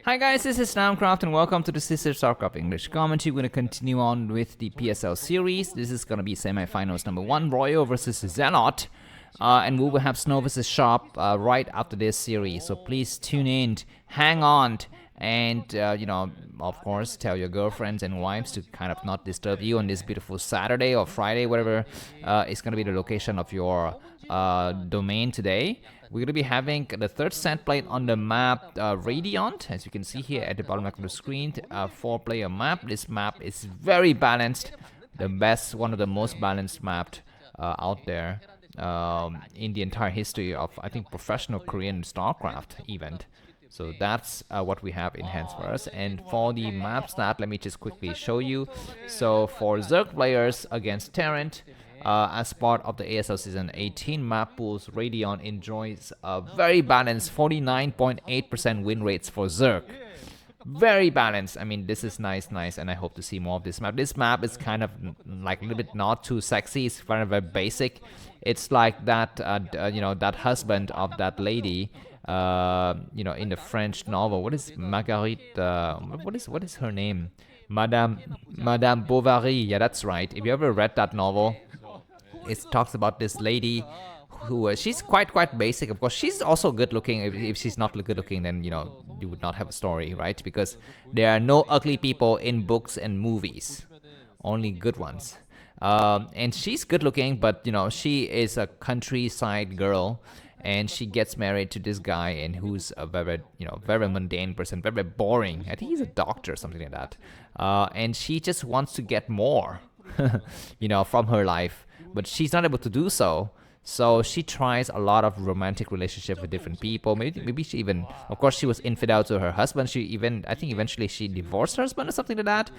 Hi guys, this is Namcraft and welcome to the Sister Starcraft English commentary. We're going to continue on with the PSL series. This is going to be semifinals number 1, Royo versus Zelot. And we will have Snow versus Sharp right after this series. So please tune in, hang on, and of course, tell your girlfriends and wives to kind of not disturb you on this beautiful Saturday or Friday, whatever is going to be the location of your domain today. We're going to be having the third set played on the map Radeon, as you can see here at the bottom of the screen. 4-player map. This map is very balanced, the best, one of the most balanced mapped out there in the entire history of, I think, professional Korean Starcraft event. So that's what we have in hands for us. And for the map stat, let me just quickly show you. So for Zerg players against Terran, as part of the ASL Season 18 map pools, Radeon enjoys a very balanced 49.8% win rates for Zerg. Very balanced. I mean, this is nice, and I hope to see more of this map. This map is kind of like a little bit not too sexy. It's kind of very basic. It's like that, that husband of that lady, in the French novel. What is Marguerite? What is her name? Madame Bovary. Yeah, that's right. If you ever read that novel, it talks about this lady who she's quite basic. Of course, she's also good looking. If she's not good looking, then you would not have a story, right? Because there are no ugly people in books and movies, only good ones. And she's good looking, but she is a countryside girl, and she gets married to this guy, and who's a very very mundane person, very boring. I think he's a doctor or something like that. And she just wants to get more, from her life, but she's not able to do so. So she tries a lot of romantic relationship with different people. Maybe she even, of course, she was infidel to her husband. I think eventually she divorced her husband or something like that.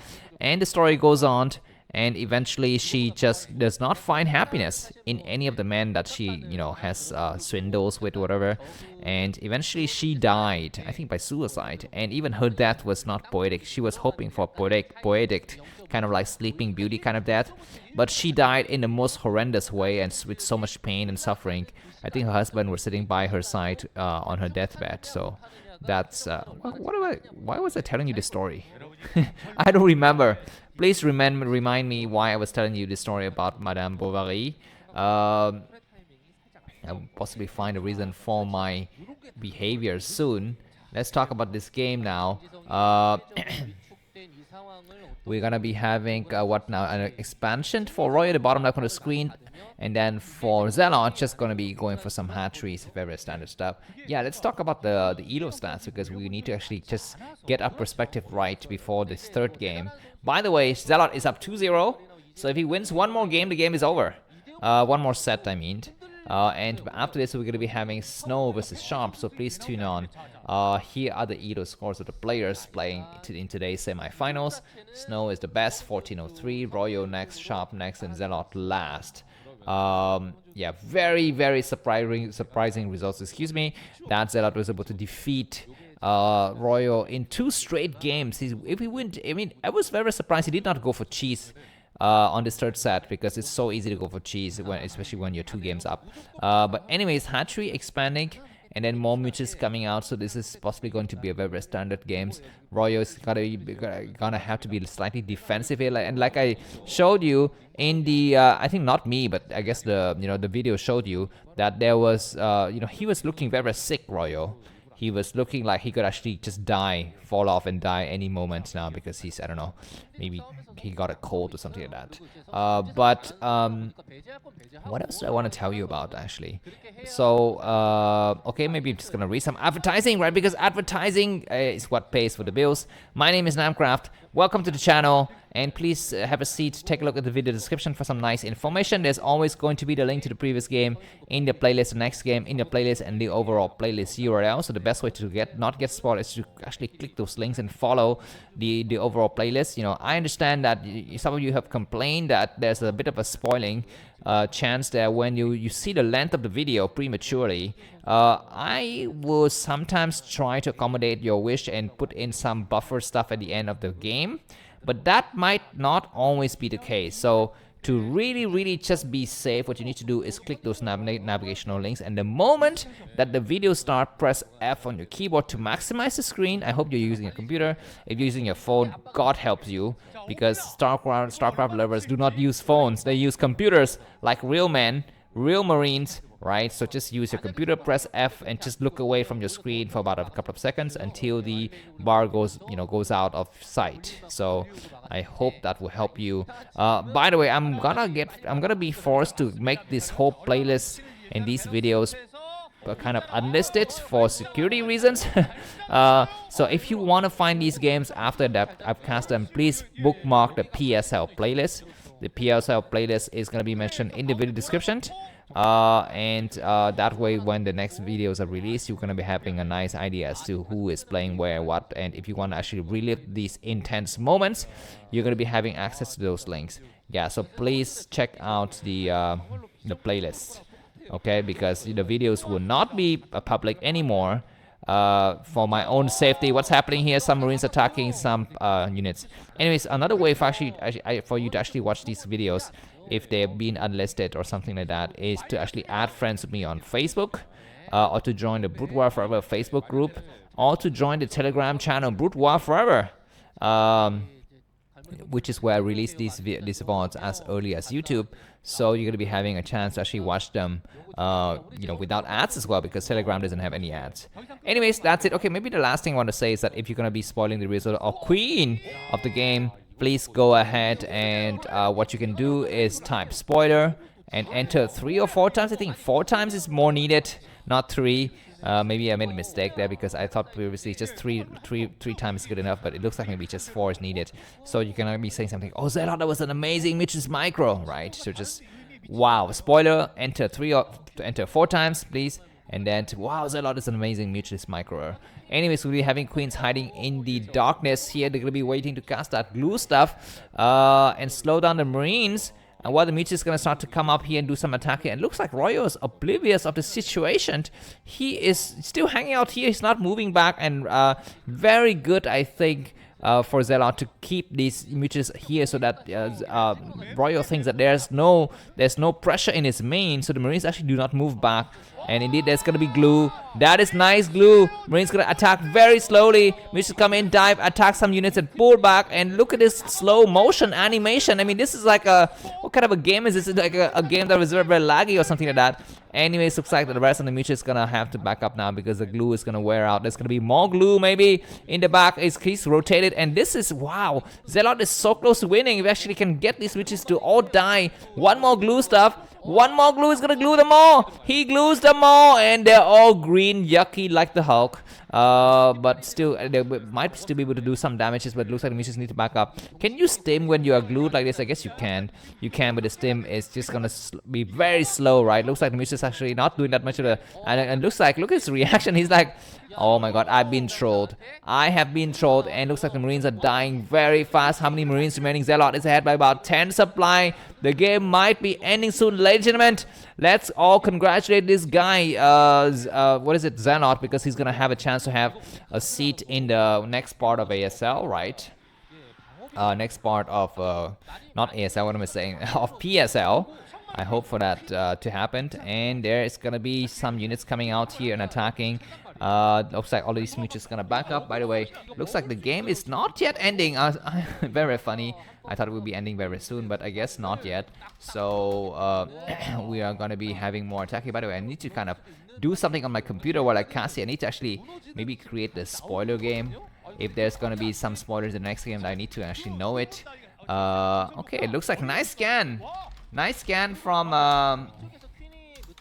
And the story goes on. And eventually she just does not find happiness in any of the men that she, has swindles with, whatever. And eventually she died, I think by suicide. And even her death was not poetic. She was hoping for poetic, kind of like Sleeping Beauty kind of death. But she died in the most horrendous way and with so much pain and suffering. I think her husband was sitting by her side on her deathbed. So that's, why was I telling you this story? I don't remember. Please remind me why I was telling you this story about Madame Bovary. I'll possibly find a reason for my behavior soon. Let's talk about this game now. We're gonna be having what now? An expansion for Roy at the bottom left on the screen, and then for Zelot, just gonna be going for some hatcheries, very standard stuff. Yeah, let's talk about the elo stats, because we need to actually just get our perspective right before this third game. By the way, Zelot is up 2-0, so if he wins one more game, the game is over. One more set, I mean. And after this, we're going to be having Snow versus Sharp, so please tune on. Here are the elo scores of the players playing in today's semifinals. Snow is the best, 1403, Royo next, Sharp next, and Zelot last. Yeah, very surprising results, excuse me, that Zelot was able to defeat Royo in 2 straight games. If he win, I mean, I was very surprised he did not go for cheese on this third set, because it's so easy to go for cheese, especially when you're 2 games up. But anyways, hatchery expanding, and then more mutuals coming out, so this is possibly going to be a very standard games. Royo is gonna have to be slightly defensive here, and like I showed you in the I think not me, but I guess the the video showed you that there was he was looking very sick, Royo. He was looking like he could actually just fall off and die any moment now, because he's, I don't know, maybe he got a cold or something like that. But what else do I want to tell you about, actually? So, okay, maybe I'm just going to read some advertising, right? Because advertising is what pays for the bills. My name is Namcraft. Welcome to the channel. And please have a seat, take a look at the video description for some nice information. There's always going to be the link to the previous game in the playlist, the next game in the playlist, and the overall playlist URL. So the best way to not get spoiled is to actually click those links and follow the overall playlist. I understand that some of you have complained that there's a bit of a spoiling chance there when you see the length of the video prematurely. I will sometimes try to accommodate your wish and put in some buffer stuff at the end of the game, but that might not always be the case. So To really just be safe, what you need to do is click those navigational links, and the moment that the video starts, press F on your keyboard to maximize the screen. I hope you're using a computer. If you're using your phone, God helps you, because Starcraft lovers do not use phones. They use computers like real men, real Marines, right? So just use your computer, press F, and just look away from your screen for about a couple of seconds until the bar goes out of sight. So I hope that will help you. By the way, I'm gonna be forced to make this whole playlist and these videos kind of unlisted for security reasons. So if you want to find these games after that I've cast them, please bookmark the PSL playlist. The PSL playlist is going to be mentioned in the video description. And that way, when the next videos are released, you're going to be having a nice idea as to who is playing where, what, and if you want to actually relive these intense moments, you're going to be having access to those links. Yeah, so please check out the playlist, okay? Because the videos will not be public anymore. For my own safety. What's happening here? Some Marines attacking some units. Anyways, another way for you to actually watch these videos, if they've been unlisted or something like that, is to actually add friends with me on Facebook, or to join the Broodwar Forever Facebook group, or to join the Telegram channel Broodwar Forever, which is where I release these VODs as early as YouTube. So you're going to be having a chance to actually watch them, without ads as well, because Telegram doesn't have any ads. Anyways, that's it. Okay, maybe the last thing I want to say is that if you're going to be spoiling the result of Queen of the game, please go ahead and what you can do is type spoiler and enter 3 or 4 times. I think 4 times is more needed, not 3. Maybe I made a mistake there, because I thought previously just three times is good enough, but it looks like maybe just 4 is needed. So you can be saying something, oh Zelot, that was an amazing Mitch's micro, right? So just, wow, spoiler, enter 4 times, please. And then, wow, Zelot is an amazing Mitch's micro. Anyways, we'll be having Queens hiding in the darkness here. They're going to be waiting to cast that glue stuff and slow down the Marines. And while the Mitch is going to start to come up here and do some attacking, and it looks like Royo is oblivious of the situation. He is still hanging out here. He's not moving back, and very good, I think, for Zelot to keep these Mitches here, so that Royo thinks that there's no pressure in his main, so the Marines actually do not move back. And indeed, there's going to be glue. That is nice glue. Marines going to attack very slowly. Mitches come in, dive, attack some units, and pull back. And look at this slow motion animation. I mean, this is like what kind of a game is this? Is like a game that was very, very laggy or something like that. Anyways, looks like the rest of the Mitches is going to have to back up now, because the glue is going to wear out. There's going to be more glue maybe in the back. He's rotated. And this is, wow. Zelot is so close to winning. If we actually can get these Mitches to all die. One more glue stuff. One more glue is gonna glue them all. He glues them all, and they're all green, yucky like the Hulk. But still, they might still be able to do some damages, but it looks like the Mitches need to back up. Can you stim when you are glued like this? I guess you can. You can, but the stim is just gonna be very slow, right? Looks like the Mitches actually not doing that much of a. And looks like, look at his reaction. He's like, oh my god, I've been trolled. I have been trolled, and looks like the Marines are dying very fast. How many Marines remaining? Zelot is ahead by about 10 supply. The game might be ending soon, ladies and gentlemen. Let's all congratulate this guy, what is it, Zelot, because he's gonna have a chance to have a seat in the next part of ASL, right? Next part of, not ASL, what am I saying, of PSL. I hope for that to happen. And there is gonna be some units coming out here and attacking. Looks like all these Mitches gonna back up. By the way, looks like the game is not yet ending. Very funny. I thought it would be ending very soon, but I guess not yet. So we are gonna be having more attacking. By the way, I need to kind of do something on my computer while I cast it. I need to actually maybe create the spoiler game. If there's gonna be some spoilers in the next game, I need to actually know it. Okay, it looks like nice scan. Nice scan from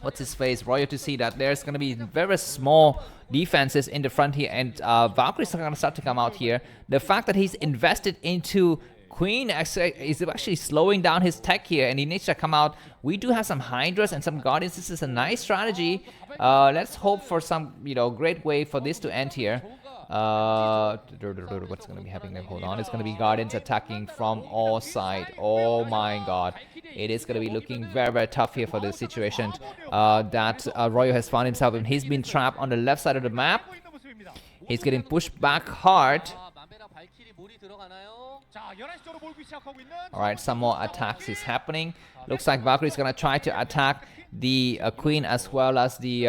what's his face, Royo, to see that there's gonna be very small defenses in the front here, and Valkyrie's gonna start to come out here. The fact that he's invested into Queen is actually slowing down his tech here, and he needs to come out. We do have some Hydras and some Guardians. This is a nice strategy. Let's hope for some, great way for this to end here. What's going to be happening? Hold on. It's going to be Guardians attacking from all sides. Oh my god. It is going to be looking very, very tough here for this situation that Royo has found himself in. He's been trapped on the left side of the map. He's getting pushed back hard. Alright, some more attacks is happening. Looks like Valkyrie is gonna try to attack the Queen as well as the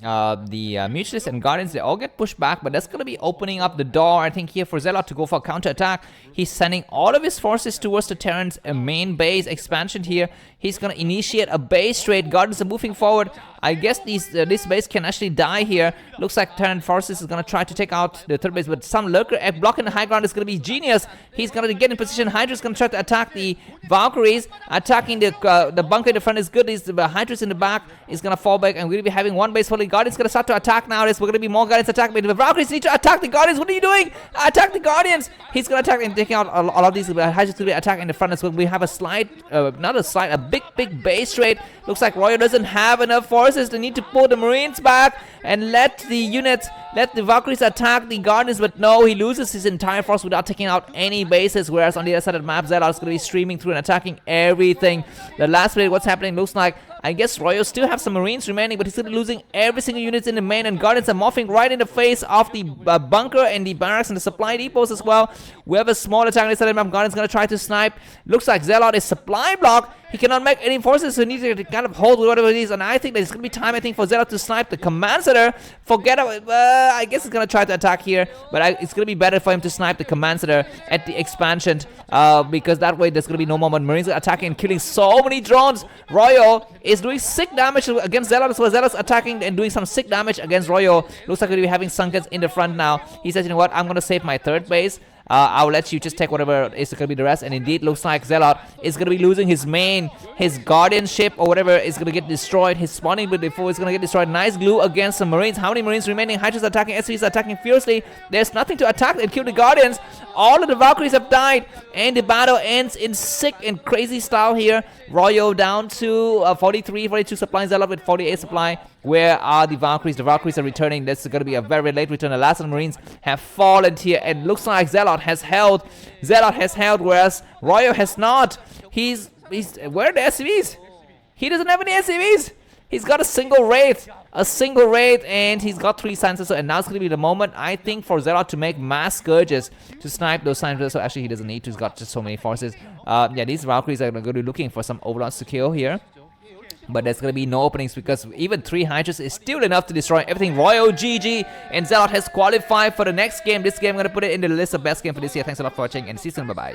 Mutualists and Guardians. They all get pushed back, but that's gonna be opening up the door, I think, here for Zelot to go for a counter-attack. He's sending all of his forces towards the Terran's main base expansion here. He's gonna initiate a base trade. Guardians are moving forward. I guess this base can actually die here. Looks like Terran forces is gonna try to take out the third base, but some lurker blocking the high ground is gonna be genius. He's gonna get in position. Hydra's gonna try to attack the Valkyries. Attacking the bunker in the front is good. The Hydra's in the back is gonna fall back, and we're gonna be having one base for the Guardians. Gonna start to attack now. There's gonna be more Guardians attacking. The Valkyries need to attack the Guardians. What are you doing? Attack the Guardians. He's gonna attack and taking out all of these. Hydra's gonna be attacking in the front as well. We have a slight, not a slight, a big base trade. Looks like Royo doesn't have enough forces. They need to pull the Marines back and let the Valkyries attack the Guardians, but no, he loses his entire force without taking out any bases, whereas on the other side of the map, Zelot is going to be streaming through and attacking everything. The last play, what's happening looks like, I guess Royo still have some Marines remaining, but he's still losing every single unit in the main, and Guardians are morphing right in the face of the bunker and the barracks and the supply depots as well. We have a small attack on the side of the map. Guardians going to try to snipe. Looks like Zelot is supply block. He cannot make any forces, so he needs to kind of hold whatever it is, and I think there's going to be time, I think, for Zelot to snipe the command center. Forget about I guess he's going to try to attack here, but it's going to be better for him to snipe the command center at the expansion, because that way there's going to be no more Marines attacking and killing so many drones. Royo is doing sick damage against Zelot as well. Zelot's attacking and doing some sick damage against Royo. Looks like we're going to be having Sunkens in the front now. He says, you know what, I'm going to save my third base. I'll let you just take whatever is going to be the rest. And indeed, looks like Zelot is going to be losing his Guardian ship or whatever is going to get destroyed. His spawning with before is going to get destroyed. Nice glue against some Marines. How many Marines remaining? Hydra's attacking. SV's attacking fiercely. There's nothing to attack and kill the Guardians. All of the Valkyries have died, and the battle ends in sick and crazy style here. Royo down to 42 supply. Zelot with 48 supply. Where are the Valkyries? The Valkyries are returning. This is going to be a very late return. The last of the Marines have fallen here, and looks like Zelot has held. Zelot has held, whereas Royo has not. Where are the SCVs? He doesn't have any SCVs. He's got a single raid, and he's got 3 silencers, and now it's going to be the moment, I think, for Zelot to make mass scourges to snipe those silencers. So actually, he doesn't need to. He's got just so many forces. Yeah, these Valkyries are going to be looking for some overlords to kill here. But there's going to be no openings because even 3 Hydras is still enough to destroy everything. Royo GG, and Zelot has qualified for the next game. This game, I'm going to put it in the list of best game for this year. Thanks a lot for watching, and see you soon. Bye-bye.